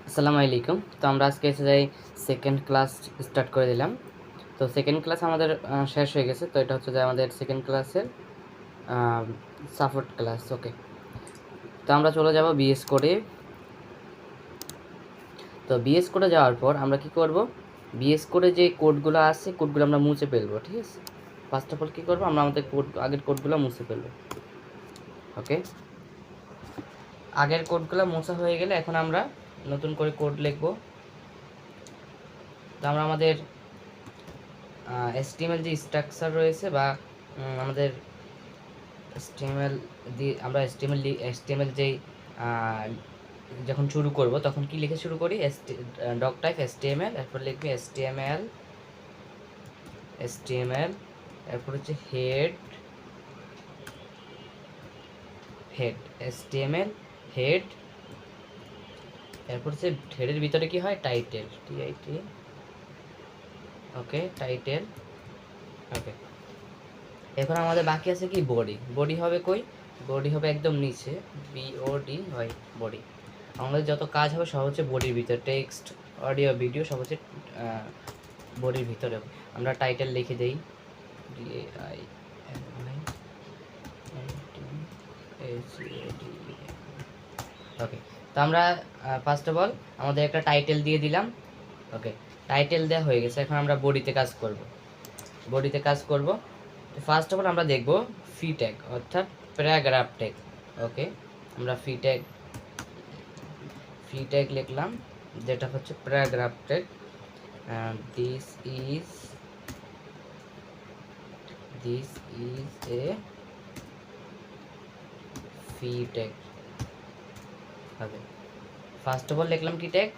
আসসালামু আলাইকুম। তো আমরা আজকে এসে যাই সেকেন্ড ক্লাস স্টার্ট করে দিলাম। তো সেকেন্ড ক্লাস আমাদের শেষ হয়ে গেছে। তো এটা হচ্ছে যে আমাদের সেকেন্ড ক্লাসের সাপোর্ট ক্লাস। ওকে, তো আমরা চলে যাব বিএস কোডে। তো বিএস কোডে যাওয়ার পর আমরা কি করব, বিএস কোডে যে কোডগুলো আছে কোডগুলো আমরা মুছে ফেলবো। ঠিক আছে, ফার্স্ট অফ অল কী করবো, আমরা আমাদের আগের কোডগুলো মুছে ফেলবো। ওকে, আগের কোডগুলো মোছা হয়ে গেলে এখন আমরা নতুন করে কোড লিখবো। তো আমরা আমাদের HTML যে স্ট্রাকচার রয়েছে বা আমাদের HTML দিয়ে আমরা HTML যেই যখন শুরু করব তখন কি লিখে শুরু করি, ডক টাইপ HTML, এরপর লিখবি HTML, এরপর হচ্ছে হেড HTML হেড, এরপর হচ্ছে হেডের ভিতরে কি হয়, টাইটেল, ওকে টাইটেল। ওকে, এখন আমাদের বাকি আছে কি, বডি হবে কই, বডি হবে একদম নিচে, BOD হয় বডি। আমাদের যত কাজ হবে সব হচ্ছে বডির ভিতরে, টেক্সট অডিও ভিডিও সব হচ্ছে বডির ভিতরে। আমরা টাইটেল লিখে দেই ওকে। তো আমরা ফার্স্ট অফ অল আমাদের একটা টাইটেল দিয়ে দিলাম। ওকে, টাইটেল দেওয়া হয়ে গেছে। এখন আমরা বডিতে কাজ করব। ফার্স্ট অফ অল আমরা দেখব ফি ট্যাগ অর্থাৎ প্যারাগ্রাফ ট্যাগ। ওকে, আমরা ফি ট্যাগ লিখলাম, যেটা হচ্ছে paragraph tag. This is A fee tag. Okay, first of all লিখলাম কি ট্যাগ,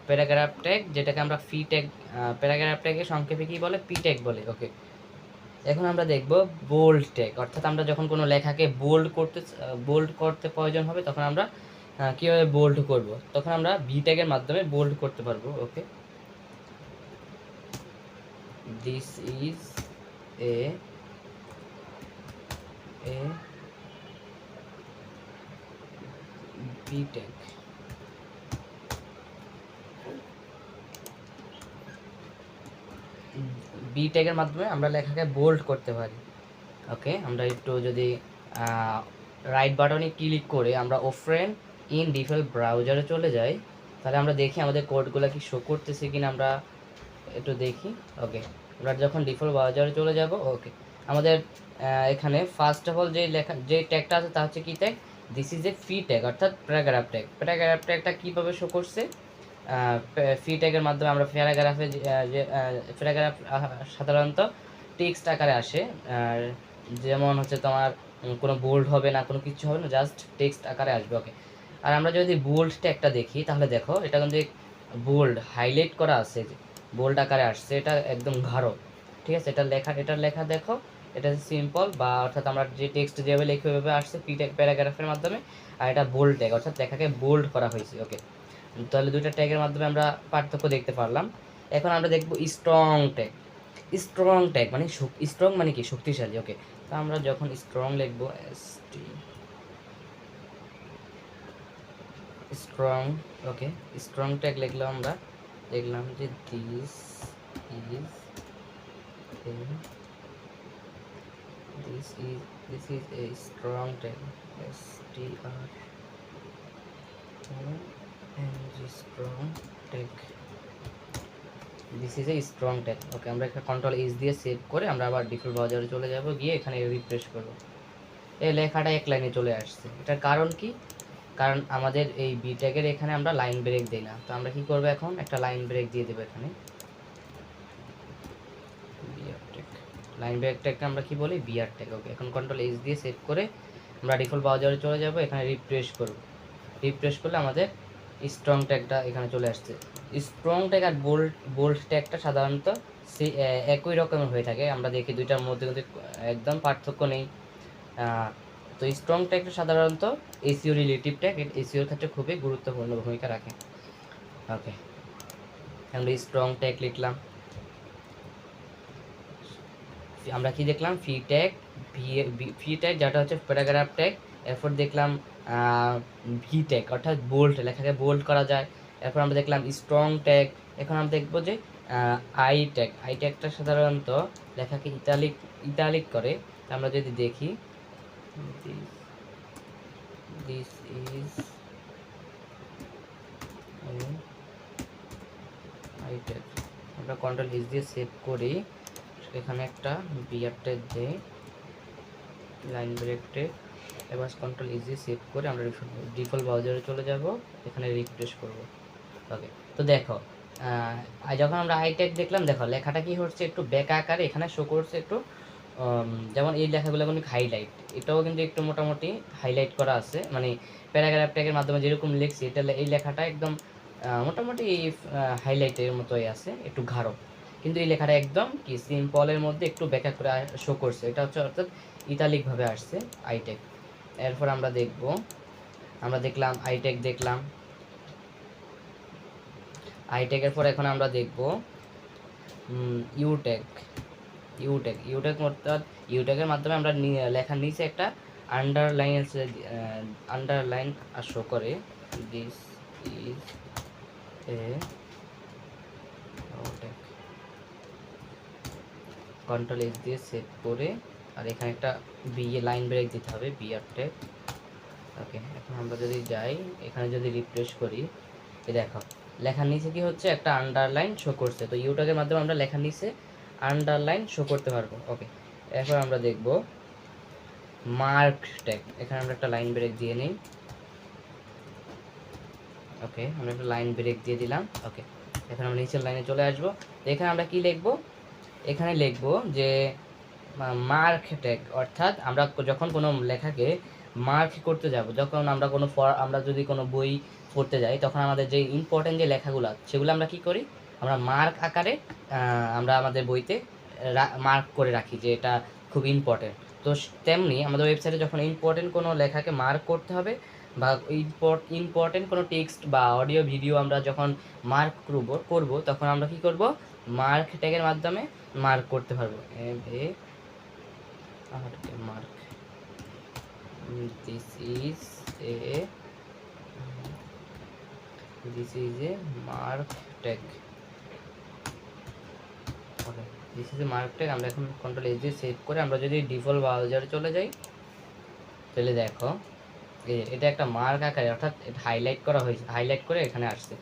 প্যারাগ্রাফ ট্যাগ, যেটাকে আমরা ফি ট্যাগ, প্যারাগ্রাফ ট্যাগের সংক্ষেপে কি বলে, পি ট্যাগ বলে। ওকে, এখন আমরা দেখব বোল্ড ট্যাগ, অর্থাৎ আমরা যখন কোনো লেখাকে বোল্ড করতে প্রয়োজন হবে তখন আমরা কীভাবে বোল্ড করব, তখন আমরা ভি ট্যাগের মাধ্যমে বোল্ড করতে পারবো। Okay, this is a b tag. B ট্যাগের মাধ্যমে আমরা লেখাকে বোল্ড করতে পারি। ওকে, আমরা একটু যদি রাইট বাটনে ক্লিক করে আমরা ওপেন ইন ডিফল্ট ব্রাউজারে চলে যাই, তাহলে আমরা দেখি আমাদের কোডগুলো কি শো করতেছে কিনা, আমরা একটু দেখি। ওকে, আমরা যখন ডিফল্ট ব্রাউজারে চলে যাব, ওকে, আমাদের এখানে ফার্স্ট অফ অল যে ট্যাগটা আছে তা হচ্ছে কি tag, this is A fee tag অর্থাৎ প্যারাগ্রাফ ট্যাগ। প্যারাগ্রাফ ট্যাগটা কীভাবে শো করছে, ফি ট্যাগের মাধ্যমে আমরা প্যারাগ্রাফ সাধারণত টেক্সট আকারে আসে, যেমন হচ্ছে তোমার কোনো বোল্ড হবে না, কোনো কিছু হবে না, জাস্ট টেক্সট আকারে আসবে। ওকে, আর আমরা যদি বোল্ড ট্যাগটা দেখি তাহলে দেখো এটা কিন্তু বোল্ড হাইলাইট করা আছে, বোল্ড আকারে আসছে, এটা একদম গাঢ়। ঠিক আছে, এটার লেখা দেখো, এটা সিম্পল বা অর্থাৎ আমরা যে টেক্সট যেভাবে লিখে ওইভাবে আসছে পি ট্যাগ প্যারাগ্রাফের মাধ্যমে, আর এটা বোল্ড ট্যাগ অর্থাৎ লেখাকে বোল্ড করা হয়েছে। ওকে, তাহলে দুইটা ট্যাগের মাধ্যমে আমরা পার্থক্য দেখতে পারলাম। এখন আমরা দেখব স্ট্রং ট্যাগ। স্ট্রং মানে কি, শক্তিশালী। ওকে, তো আমরা যখন স্ট্রং লিখবো, স্ট্রং। ওকে, স্ট্রং ট্যাগ লিখলাম, আমরা দেখলাম যে this is a strong tag, strong tag, this is a strong tag. Okay, আমরা একটা কন্ট্রোল এইচ দিয়ে সেভ করে আমরা আবার ডিফল্ট ব্রাউজারে চলে যাব, গিয়ে এখানে রিফ্রেশ করব। এই লেখাটা এক লাইনে চলে আসছে। এটার কারণ কি, কারণ আমাদের এই বি ট্যাগের এখানে আমরা লাইন ব্রেক দিই না। তো আমরা কি করব, এখন একটা লাইন ব্রেক দিয়ে দেবো এখানে, লাইন ব্রেক ট্যাগটা আমরা কি বলি, বিআর ট্যাগ। ওকে, এখন কন্ট্রোল এইচ দিয়ে সেভ করে আমরা ডিফল্ট ব্রাউজারে চলে যাব, এখানে রিফ্রেশ করব। রিফ্রেশ করলে আমাদের স্ট্রং ট্যাগটা এখানে চলে আসছে। স্ট্রং ট্যাগ আর বোল্ড ট্যাগটা সাধারণত একই রকমের হয়ে থাকে, আমরা দেখি দুইটার মধ্যে কিন্তু একদম পার্থক্য নেই। তো স্ট্রং ট্যাগটা সাধারণত এসইও রিলেটিভ ট্যাগ, এসইওর ক্ষেত্রে খুবই গুরুত্বপূর্ণ ভূমিকা রাখে। ওকে, আমরা স্ট্রং ট্যাগ লিখলাম, আমরা কি দেখলাম, ফি ট্যাগ যেটা হচ্ছে প্যারাগ্রাফ ট্যাগ। এরপর দেখলাম ভি ট্যাগ অর্থাৎ বোল্ড, লেখাকে বোল্ড করা যায়। এরপর আমরা দেখলাম স্ট্রং ট্যাগ। এখন আমরা দেখবো যে আই ট্যাগ। আই ট্যাগটা সাধারণত লেখাকে ইটালিক করে। আমরা যদি দেখি দিস ইজ আই ট্যাগ, আমরা কন্ট্রোল এস দিয়ে সেভ করি, এখানে একটা বিআর ট্যাগ দেই, লাইন ব্রেক ট্যাগ। এবার কন্ট্রোল এস দিয়ে সেভ করে আমরা ডিফল্ট ব্রাউজারে চলে যাব, এখানে রিফ্রেশ করব। ওকে, তো দেখো যখন আমরা আই ট্যাগ দেখলাম, দেখো লেখাটা কি হচ্ছে একটু বেঁকা আকারে এখানে শো করছে একটু, যেমন এই লেখাগুলো কিন্তু হাইলাইট, এটাও কিন্তু একটু মোটামুটি হাইলাইট করা আছে, মানে প্যারাগ্রাফ ট্যাগের মাধ্যমে যেরকম লিখছি এটা, এই লেখাটা একদম মোটামুটি হাইলাইটের মতোই আছে, একটু গাঢ়। কিন্তু এই লেখাটা একদম কি সিম্পলের মধ্যে একটু ব্যাখ্যা করে শো করছে, এটা হচ্ছে অর্থাৎ ইতালিকভাবে আসছে আই ট্যাগ। এরপর আমরা দেখলাম আই ট্যাগ দেখলাম। আই ট্যাগের পর এখন আমরা দেখব ইউ ট্যাগ। ইউট্যাগ অর্থাৎ ইউট্যাগের মাধ্যমে আমরা লেখার নিচে একটা আন্ডারলাইন শো করে, this is A tag. Control S দিয়ে সেভ করে, আর এখানে একটা লাইন ব্রেক দিতে হবে, বিআর ট্যাগ। ওকে, এখন আমরা যদি যাই, এখানে যদি রিফ্রেশ করি, এই দেখো লেখার নিচে কি হচ্ছে একটা আন্ডারলাইন শো করছে। তো ইউট্যাগের মাধ্যমে আমরা লেখার নিচে আন্ডারলাইন শো করতে পারবো। ওকে, এরপর আমরা দেখব মার্ক ট্যাগ। এখানে আমরা একটা লাইন ব্রেক দিয়ে নিই। ওকে, আমরা একটা লাইন ব্রেক দিয়ে দিলাম। ওকে, এখন আমরা নিচের লাইনে চলে আসবো। এখানে আমরা কি লিখব, এখানে লিখব যে মার্ক ট্যাগ, অর্থাৎ আমরা যখন কোনো লেখাকে মার্ক করতে যাব, যখন আমরা যদি কোনো বই পড়তে যাই, তখন আমাদের যে ইম্পর্টেন্ট যে লেখাগুলো সেগুলো আমরা কি করি, আমরা মার্ক আকারে আমরা আমাদের বইতে মার্ক করে রাখি যে এটা খুব ইম্পর্টেন্ট। তো তেমনি আমাদের ওয়েবসাইটে যখন ইম্পর্টেন্ট কোনো লেখাকে মার্ক করতে হবে, বা ইম্পর্টেন্ট কোনো টেক্সট বা অডিও ভিডিও আমরা যখন মার্ক করব, তখন আমরা কি করব, মার্ক ট্যাগের মাধ্যমে মার্ক করতে পারবো। Mark, this is A mark tag. Okay, this is A mark tag. আমরা এখন কন্ট্রোল এস দিয়ে সেভ করে আমরা যদি ডিফল্ট ব্রাউজারে চলে যাই, তাহলে দেখো এটা একটা মার্ক আকারে, অর্থাৎ এটা হাইলাইট করা হয়েছে, হাইলাইট করে এখানে আসছে।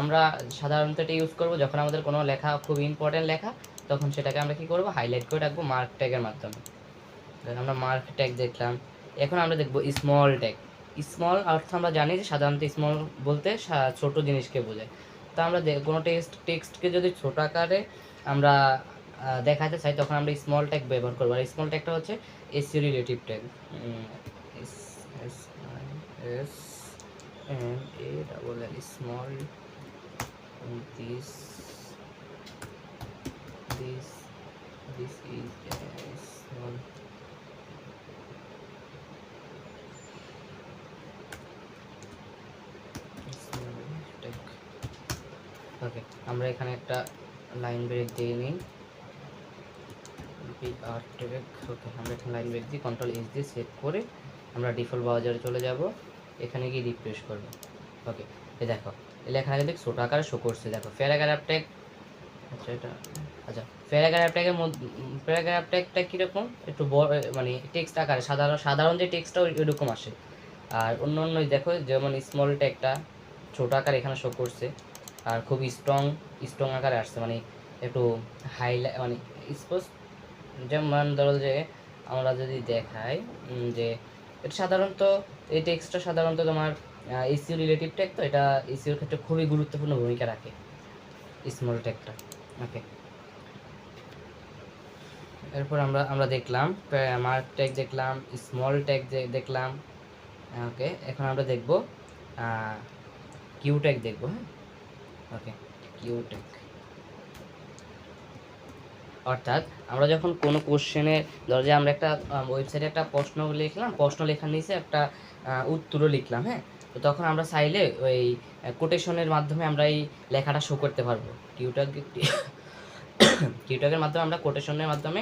আমরা সাধারণত এটা ইউজ করব যখন আমাদের কোনো লেখা খুব ইম্পর্টেন্ট লেখা, তখন সেটাকে আমরা কি করব, হাইলাইট করে রাখবো মার্ক ট্যাগের মাধ্যমে। আমরা মার্ক ট্যাগ দেখলাম। এখন আমরা দেখব স্মল ট্যাগ। স্মল অর্থ আমরা জানি যে সাধারণত স্মল বলতে ছোট জিনিসকে বোঝায়। তো আমরা কোনো টেক্সটকে যদি ছোট আকারে আমরা দেখাতে চাই, তখন আমরা স্মল ট্যাগ ব্যবহার করবো। আর স্মল ট্যাগটা হচ্ছে SEO relative tag, small. This is a small tag. ওকে, আমরা এখানে একটা লাইন ব্রেক দিয়ে নিই, বিআর ট্যাগ। ওকে, আমরা এখানে লাইন ব্রেক দিয়ে কন্ট্রোল এস দিয়ে সেভ করে আমরা ডিফল্ট ব্রাউজারে চলে যাব, এখানে গিয়ে রিফ্রেশ করব। ওকে, এই দেখো এই লেখাটা কিন্তু ছোট আকারে শো করছে। দেখো প্যারাগ্রাফ ট্যাগ, আচ্ছা প্যারাগ্রাফ ট্যাগটা কীরকম, একটু বড়, মানে টেক্সট আকারে, সাধারণ যে টেক্সটটা এরকম আসে। আর অন্য দেখো যেমন স্মল ট্যাগটা ছোট আকারে এখানে শো করছে, আর খুব স্ট্রং আকারে আসছে, মানে একটু হাইলাইট, মানে স্পোজ। যেমন ধরো যে আমরা যদি দেখাই যে এটা সাধারণত এই টেক্সটটা সাধারণত তোমার এসইও রিলেটিভ ট্যাগ, তো এটা এসইওর ক্ষেত্রে খুবই গুরুত্বপূর্ণ ভূমিকা রাখে স্মল ট্যাগটা। ওকে, এরপর আমরা দেখলাম মার্ক ট্যাগ দেখলাম, স্মল ট্যাগ দেখলাম। ওকে, এখন আমরা দেখব কিউ ট্যাগ দেখব। হ্যাঁ, ওকে, কিউ ট্যাগ অর্থাৎ আমরা যখন কোনো কোশ্চেনে, ধরো যে আমরা একটা ওয়েবসাইটে একটা প্রশ্ন লিখলাম, প্রশ্ন লেখার নিচে একটা উত্তরও লিখলাম। হ্যাঁ, তো তখন আমরা চাইলে ওই কোটেশনের মাধ্যমে আমরা এই লেখাটা শো করতে পারবো। কিউট্যাগের মাধ্যমে আমরা কোটেশনের মাধ্যমে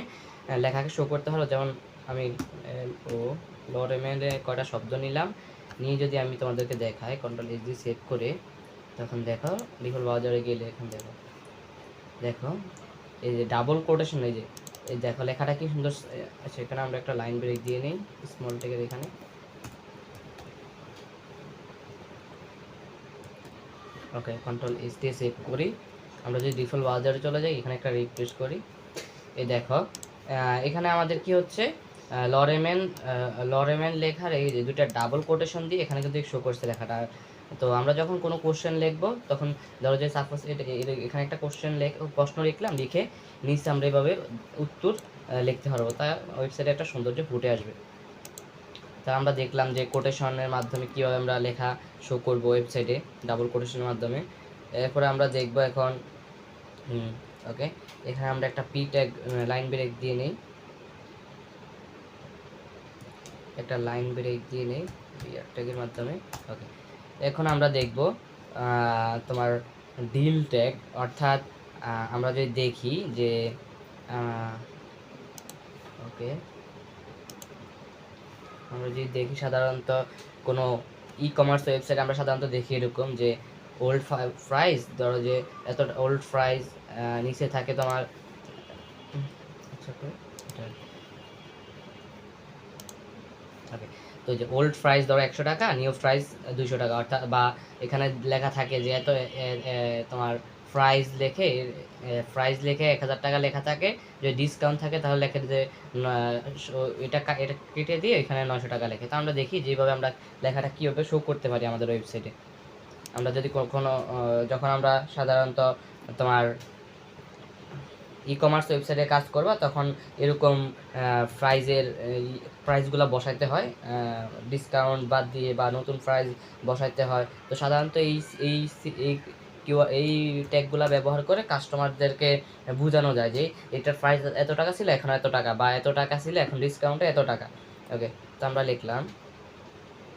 লেখাকে শো করতে পারবো। যেমন আমি লরেমেলে কয়টা শব্দ নিলাম, নিয়ে যদি আমি তোমাদেরকে দেখাই কন্ট্রোল এস দিয়ে সেভ করে, তখন দেখো ডিফল্ট ব্রাউজারে গেলে এখন দেখো দেখো এই যে ডাবল কোটেশন, এই দেখো লেখাটা কি সুন্দর। সেখানে আমরা একটা লাইন ব্রেক দিয়ে নিই স্মল টেকের এখানে। ওকে, কন্ট্রোল এস দিয়ে সেভ করি। আমরা যদি ডিফল্ট ব্রাউজারে চলে যাই, এখানে একটা রিফ্রেশ করি, এই দেখো এখানে আমাদের কি হচ্ছে, লরেমেন লেখার এই যে দুটা ডাবল কোটেশন দিয়ে এখানে কিন্তু শো করছে লেখাটা। তো আমরা যখন কোনো কোশ্চেন লিখবো তখন ধরো যে সাপোজ এখানে একটা প্রশ্ন লিখলাম, লিখে নিচে আমরা এভাবে উত্তর লিখতে পারবো, তা ওয়েবসাইটে একটা সৌন্দর্য ফুটে আসবে। তা আমরা দেখলাম যে কোটেশনের মাধ্যমে কীভাবে আমরা লেখা শো করবো ওয়েবসাইটে ডাবল কোটেশনের মাধ্যমে। এরপরে আমরা দেখব এখন ওকে, এখানে আমরা একটা পি ট্যাগ লাইন ব্রেক দিয়ে নিই, একটা লাইন ব্রেক দিয়ে নিই বিআর ট্যাগের মাধ্যমে। ওকে, এখন আমরা দেখব তোমার ডিল ট্যাগ, অর্থাৎ আমরা যদি দেখি যে ওকে, আমরা যদি দেখি সাধারণত কোনো ই কমার্স ওয়েবসাইট আমরা সাধারণত দেখি এরকম যে ওল্ড প্রাইস, ধরো যে এত ওল্ড প্রাইস নিচে থাকে তোমার ওকে, তো যে ওল্ড প্রাইস ধরো 100 টাকা, নিউ প্রাইস 200 টাকা, অর্থাৎ বা এখানে লেখা থাকে যে এত তোমার প্রাইস লেখে 1000 টাকা লেখা থাকে, যদি ডিসকাউন্ট থাকে তাহলে লেখে যে এটা কেটে দিয়ে এখানে 900 টাকা লেখে। তো আমরা দেখি যেভাবে আমরা লেখাটা কীভাবে শো করতে পারি আমাদের ওয়েবসাইটে। আমরা যদি কখনো যখন আমরা সাধারণত তোমার ই কমার্স ওয়েবসাইটে কাজ করবা, তখন এরকম প্রাইসগুলো বসাইতে হয়, ডিসকাউন্ট বাদ দিয়ে বা নতুন প্রাইস বসাইতে হয়। তো সাধারণত এই ট্যাগগুলো ব্যবহার করে কাস্টমারদেরকে বোঝানো যায় যে এটার প্রাইস এত টাকা ছিল এখন এত টাকা, বা এত টাকা ছিল এখন ডিসকাউন্টে এত টাকা। ওকে, তো আমরা লিখলাম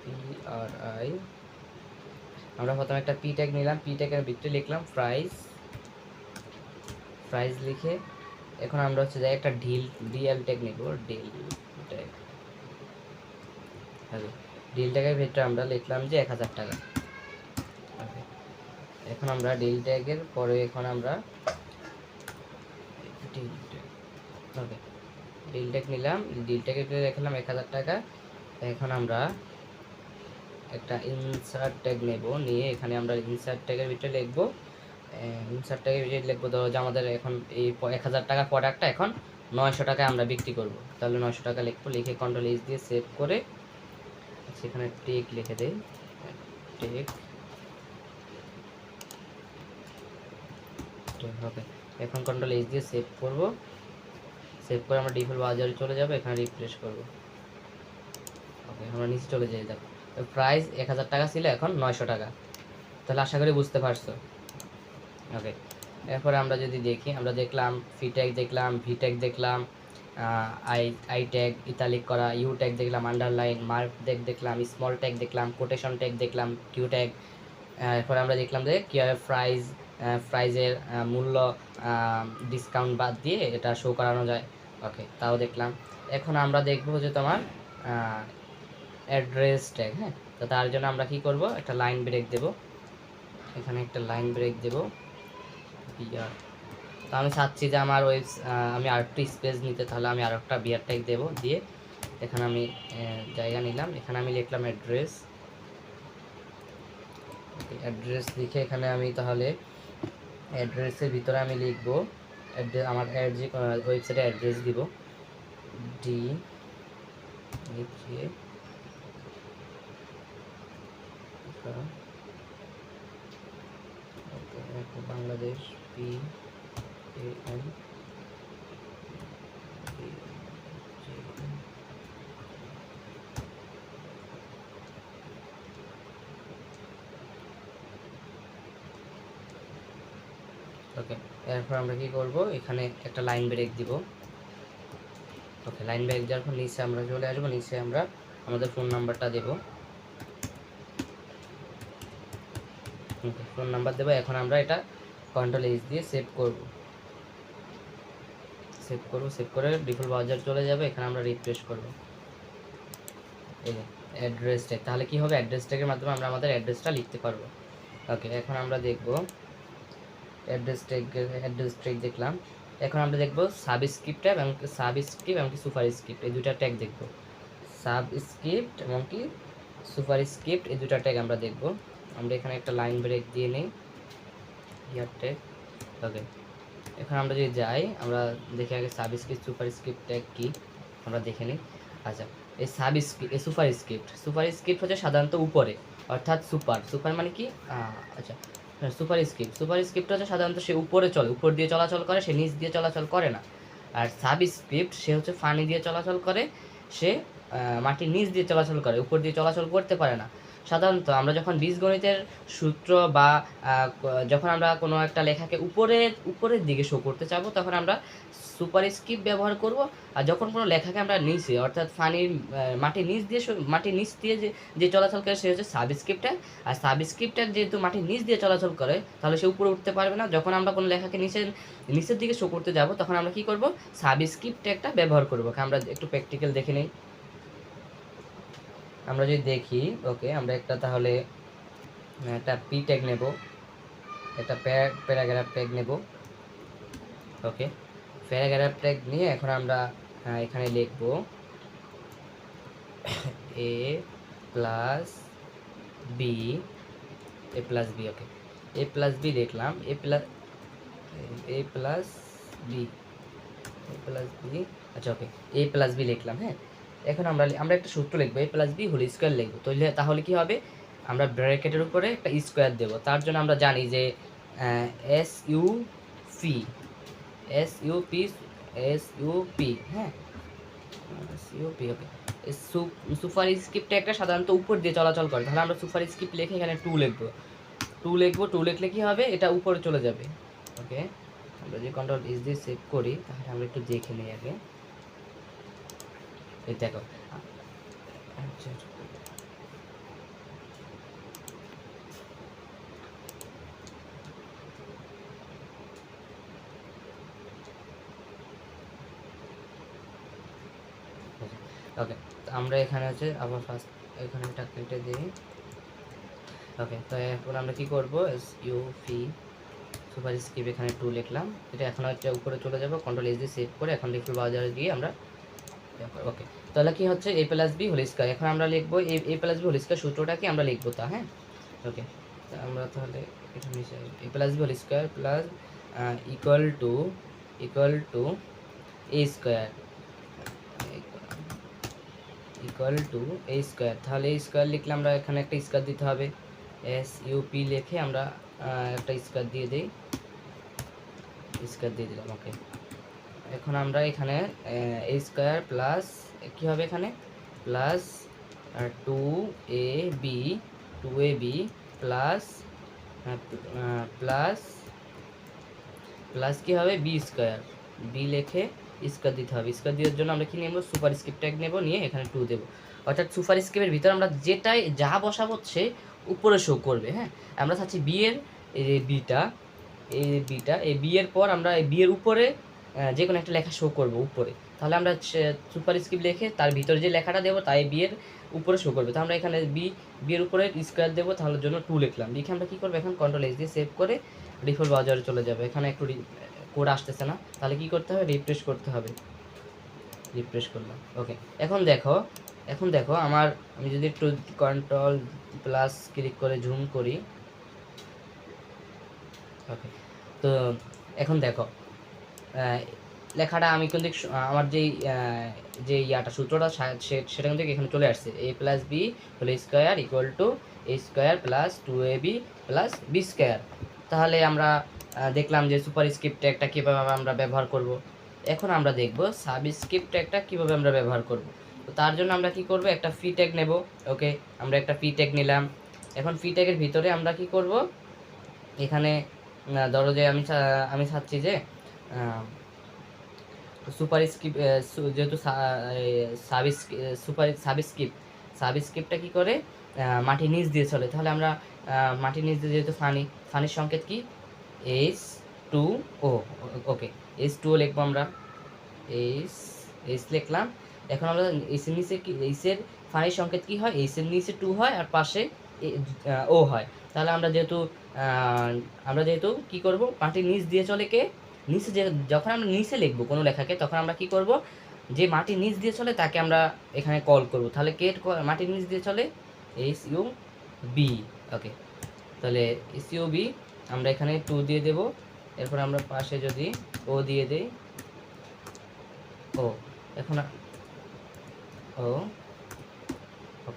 PRI, আমরা প্রথমে একটা পি ট্যাগ নিলাম, পি ট্যাগের ভিতরে লিখলাম প্রাইস লিখে এখন আমরা হচ্ছে যে একটা ডিএল ট্যাগ নিব, ডিল ট্যাগের ভিতরে আমরা লিখলাম যে 1000 টাকা। এখন আমরা ডিল ট্যাগের পরে এখন আমরা ওকে ডিল ট্যাগ নিলাম, ডিল ট্যাগের ভিতরে লিখলাম 1000 টাকা। এখন আমরা একটা ইনসার্ট ট্যাগ নেব, নিয়ে এখানে আমরা ইনসার্ট ট্যাগের ভিতরে লিখবো, ইনসার্ট ট্যাগের ভিতরে লিখবো ধরো যে আমাদের এখন এই 1000 টাকা প্রোডাক্টটা এখন 900 টাকায় আমরা বিক্রি করব, তাহলে 900 টাকা লিখবো, লিখে কন্ট্রোল এইচ দিয়ে সেভ করে সেখানে টেক লিখে দেই, টেক। ওকে, এখন কন্ট্রোল এইচ দিয়ে সেভ করব, সেভ করে আমরা ডিফল্ট ব্রাউজারে চলে যাব, এখানে রিফ্রেশ করব। ওকে, আমরা নিচে চলে যাই, দেখো প্রাইস 1000 টাকা ছিল এখন 900 টাকা, তাহলে আশা করি বুঝতে পারছো। ওকে, এরপরে আমরা যদি দেখি, আমরা দেখলাম ফি ট্যাগ দেখলাম, ভি ট্যাগ দেখলাম, আই ট্যাগ ইতালিক করা, ইউ ট্যাগ দেখলাম, আন্ডারলাইন, মার্ক ট্যাগ দেখলাম, স্মল ট্যাগ দেখলাম, কোটেশন ট্যাগ দেখলাম, কিউ ট্যাগ। এরপরে আমরা দেখলাম যে কীভাবে প্রাইজের মূল্য ডিসকাউন্ট বাদ দিয়ে এটা শো করানো যায়। ওকে, তাও দেখলাম। এখন আমরা দেখব যে তোমার অ্যাড্রেস ট্যাগ। হ্যাঁ, তো তার জন্য আমরা কি করব, একটা লাইন ব্রেক দেব, এখানে একটা লাইন ব্রেক দেব বিআর। তো আমি চাচ্ছি যে আমার আমি আরেকটু স্পেস নিতে, তাহলে আমি আরেকটা বিআর ট্যাগ দেব, দিয়ে এখানে আমি জায়গা নিলাম, এখানে আমি লিখলাম অ্যাড্রেস। লিখে এখানে আমি তাহলে অ্যাড্রেসের ভিতরে আমি লিখব আমার ওয়েবসাইটে অ্যাড্রেস দিব, ডি লিখে বাংলাদেশ PAN ওকে, এরপর আমরা কি করব, এখানে একটা লাইন ব্রেক দিব। ওকে, লাইন ব্রেক দেওয়ার পর নিচে আমরা চলে আসবো, নিচে আমরা আমাদের ফোন নাম্বারটা দেব, ফোন নাম্বার দেবো। এখন আমরা এটা কন্ট্রোল এইচ দিয়ে সেভ করব, সেভ করে ডিফল্ট ব্রাউজার চলে যাবে, এখানে আমরা রিফ্রেশ করব। এই অ্যাড্রেস ট্যাগ, তাহলে কি হবে, অ্যাড্রেস ট্যাগের মাধ্যমে আমরা আমাদের অ্যাড্রেসটা লিখতে পারবো। ওকে, এখন আমরা দেখব অ্যাড্রেস ট্যাগ দেখলাম। এখন আমরা দেখব সাবস্ক্রিপ্ট ট্যাগ এবং সাবস্ক্রিপ্ট এবং কি সুপারস্ক্রিপ্ট, এই দুইটা ট্যাগ দেখব। সাবস্ক্রিপ্ট এবং কি সুপারস্ক্রিপ্ট, এই দুইটা ট্যাগ আমরা দেখব। আমরা এখানে একটা লাইন ব্রেক দিয়ে নিই, হিয়ার ট্যাগ। ওকে, এখন আমরা যদি যাই, আমরা দেখে আগে সাবস্ক্রিপ্ট সুপারস্ক্রিপ্ট ট্যাগ কি আমরা দেখে নিই। আচ্ছা, এই সুপারস্ক্রিপ্ট হচ্ছে সাধারণত উপরে, অর্থাৎ সুপার মানে কি, আচ্ছা, সুপারস্ক্রিপ্ট হচ্ছে সাধারণত সে উপরে চলে, উপর দিয়ে চলাচল করে, সে নিচ দিয়ে চলাচল করে না। আর সাবস্ক্রিপ্ট সে হচ্ছে ফানি দিয়ে চলাচল করে, সে মাটির নিচ দিয়ে চলাচল করে, উপর দিয়ে চলাচল করতে পারে না। সাধারণত আমরা যখন বীজগণিতের সূত্র বা যখন আমরা কোনো একটা লেখাকে উপরের দিকে শো করতে চাবো, তখন আমরা সুপারস্ক্রিপ্ট ব্যবহার করব। আর যখন কোনো লেখাকে আমরা নিচে, অর্থাৎ ফানির মাটির নিচ দিয়ে যে চলাচল করে, সে হচ্ছে সাবস্ক্রিপ্ট। আর সাবস্ক্রিপ্ট যেহেতু মাটির নিচ দিয়ে চলাচল করে, তাহলে সে উপরে উঠতে পারবে না। যখন আমরা কোনো লেখাকে নিচের দিকে শো করতে যাব, তখন আমরা কি করব, সাবস্ক্রিপ্ট একটা ব্যবহার করব। আমরা একটু প্র্যাকটিক্যাল দেখে নিই। আমরা যদি দেখি, ওকে, আমরা তাহলে একটা পি ট্যাগ নেব, একটা প্যারাগ্রাফ ট্যাগ নেব। ওকে, প্যারাগ্রাফ ট্যাগ নিয়ে এখন আমরা এখানে লিখব এ প্লাস বি, ওকে, এ প্লাস বি লিখলাম, এ প্লাস বি, আচ্ছা, ওকে, এ প্লাস বি লিখলাম। হ্যাঁ, এখন আমরা একটা সূত্র লিখবো, এ প্লাস বি হোল স্কোয়ার লিখবো। তাহলে কি হবে, আমরা ব্র্যাকেটের উপরে একটা স্কোয়ার দেবো। তার জন্য আমরা জানি যে এসইউপি, হ্যাঁ, এসইউপি। ওকে, সুপারস্ক্রিপ্টে একটা সাধারণত উপর দিয়ে চলাচল করে, তাহলে আমরা সুপারস্ক্রিপ্ট লিখে এখানে টু লিখলে কি হবে, এটা উপরে চলে যাবে। ওকে, আমরা যদি কন্ট্রোল এস দিয়ে সেভ করি, তাহলে আমরা একটু দেখে নিই আগে। এই দেখো, আচ্ছা, ওকে, তো আমরা এখানে হচ্ছে আবার ফার্স্ট এখানে একটা কেটে দিই। ওকে, তো এখন আমরা কি করব, এসইউপি সুপারস্ক্রিপ্ট এখানে টু লিখলাম, এটা এখন হচ্ছে উপরে চলে যাব। কন্ট্রোল এস দিয়ে সেভ করে এখন ডিফল্ট ব্রাউজারে গিয়ে আমরা, ওকে, তাহলে কি হচ্ছে এ প্লাস বি হোল স্কয়ার। এখন আমরা লিখবো এ প্লাস বি হোল স্কয়ার, সূত্রটা কি আমরা লিখবো তা। হ্যাঁ, ওকে, আমরা তাহলে এটা মিশাই, a plus b whole square plus equal to a square, তাহলে এ স্কয়ার লিখলে আমরা এখানে একটা স্কয়ার দিতে হবে। এসইউপি লিখে আমরা একটা স্কয়ার দিয়ে দিলাম। ওকে, এখন আমরা এখানে এ স্কয়ার প্লাস কী হবে, এখানে plus two a b plus কী হবে, বি স্কয়ার, বি লিখে স্কয়ার দিতে হবে। স্কয়ার দেওয়ার জন্য আমরা কি নেব, সুপারস্ক্রিপ্ট ট্যাগ নেব, নিয়ে এখানে টু দেবো। অর্থাৎ সুপারস্ক্রিপ্টের ভিতরে আমরা যা বসাবো সে উপরে শো করবে। হ্যাঁ, আমরা চাচ্ছি বি এর বিটা, এই বি এর পর আমরা এই বি এর উপরে যে কোনো একটা লেখা শো করবো উপরে, তাহলে আমরা সুপারস্ক্রিপ্ট লিখে তার ভিতরে যে লেখাটা দেবো তাই বি এর উপরে শো করবে। তো আমরা এখানে বি এর উপরে স্কোয়ার দেবো, তাহলে জন্য টু লিখলাম। লিখে আমরা কী করবো, এখন কন্ট্রোল এস দিয়ে সেভ করে ডিফল্ট ব্রাউজারে চলে যাবে। এখানে একটু কোড আসতেছে না, তাহলে কি করতে হবে, রিফ্রেশ করতে হবে। রিফ্রেশ করলাম। ওকে, এখন দেখো আমি যদি একটু কন্ট্রোল প্লাস ক্লিক করে জুম করি। ওকে, তো এখন দেখো লেখাটা আমি কিন্তু আমার যে সূত্রটা সেটা কিন্তু এখানে চলে আসছে, a plus b whole square equal to a square plus two a b plus b square. তাহলে আমরা দেখলাম যে সুপারস্ক্রিপ্ট ট্যাগটা কীভাবে আমরা ব্যবহার করব। এখন আমরা দেখব সাবস্ক্রিপ্ট ট্যাগটা কীভাবে আমরা ব্যবহার করব। তো তার জন্য আমরা কি করব, একটা ফি ট্যাগ নেব। ওকে, আমরা একটা ফি ট্যাগ নিলাম। এখন ফি ট্যাগের ভিতরে আমরা কি করব, এখানে ধরো যে আমি চাচ্ছি যে সুপারস্ক্রিপ্ট, যেহেতু সাবস্ক্রিপ্টটা কী করে, মাটির নিচ দিয়ে চলে, তাহলে আমরা মাটির নিচ দিয়ে, যেহেতু ফানির সংকেত কি H2O। ওকে, H2O লিখবো আমরা, এইচ লিখলাম। এখন আমরা এইচের নিচে কি, এইচের ফানির সংকেত কি হয়, এইচের নিচে টু হয় আর পাশে ও হয়, তাহলে আমরা যেহেতু কি করব, মাটির নিচ দিয়ে চলে কে, নিচে যখন আমরা নিচে লিখবো কোনো লেখাকে, তখন আমরা কি করব, যে মাটির নিচ দিয়ে চলে তাকে আমরা এখানে কল করব। তাহলে কে মাটির নিচ দিয়ে চলে, SUB। ওকে, তাহলে SUB আমরা এখানে 2 দিয়ে দেব। এরপর আমরা পাশে যদি ও দিয়ে দেই, ও এখন ও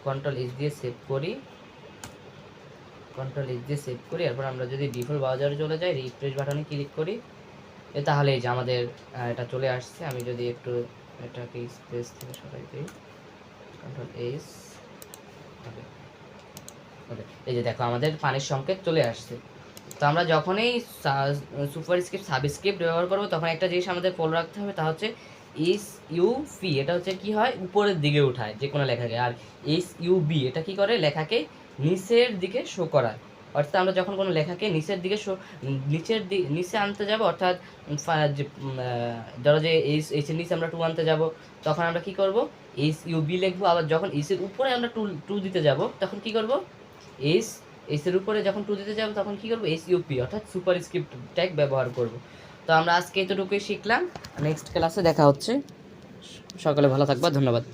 কন্ট্রোল দিয়ে সেভ করি, এরপর আমরা যদি ডিফল্ট ব্রাউজারে চলে যাই, রিফ্রেশ বাটনে ক্লিক করি, তাহলে এই যে আমাদের এটা চলে আসছে। আমি যদি একটু এটাকে স্পেস থেকে সরাই দিই, কন্ট্রোল ওকে ওকে, এই যে দেখো আমাদের পানির সংকেত চলে আসছে। তো আমরা যখনই সুপারস্ক্রিপ্ট সাবস্ক্রিপ্ট ব্যবহার করবো, তখন একটা জিনিস আমাদের ফলো রাখতে হবে, তা হচ্ছে SUV, এটা হচ্ছে কি হয়, উপরের দিকে উঠায় যে কোনো লেখাকে। আর SUB এটা কি করে, লেখাকে নিচের দিকে শো করায়। অর্থাৎ আমরা যখন কোনো লেখাকে নিচের দিকে নিচে আনতে যাব, অর্থাৎ ধরো যে এইচ এর নিচে আমরা 2 আনতে যাব, তখন আমরা কি করব, SUB লিখবো। আবার যখন এর উপরে আমরা 2 দিতে যাব, তখন কি করব, এর উপরে যখন 2 দিতে যাব, তখন কি করব, SUP অর্থাৎ সুপারস্ক্রিপ্ট ট্যাগ ব্যবহার করব। তো আমরা আজকে এতটুকুই শিখলাম, নেক্সট ক্লাসে দেখা হচ্ছে। সকলে ভালো থাকবা, ধন্যবাদ।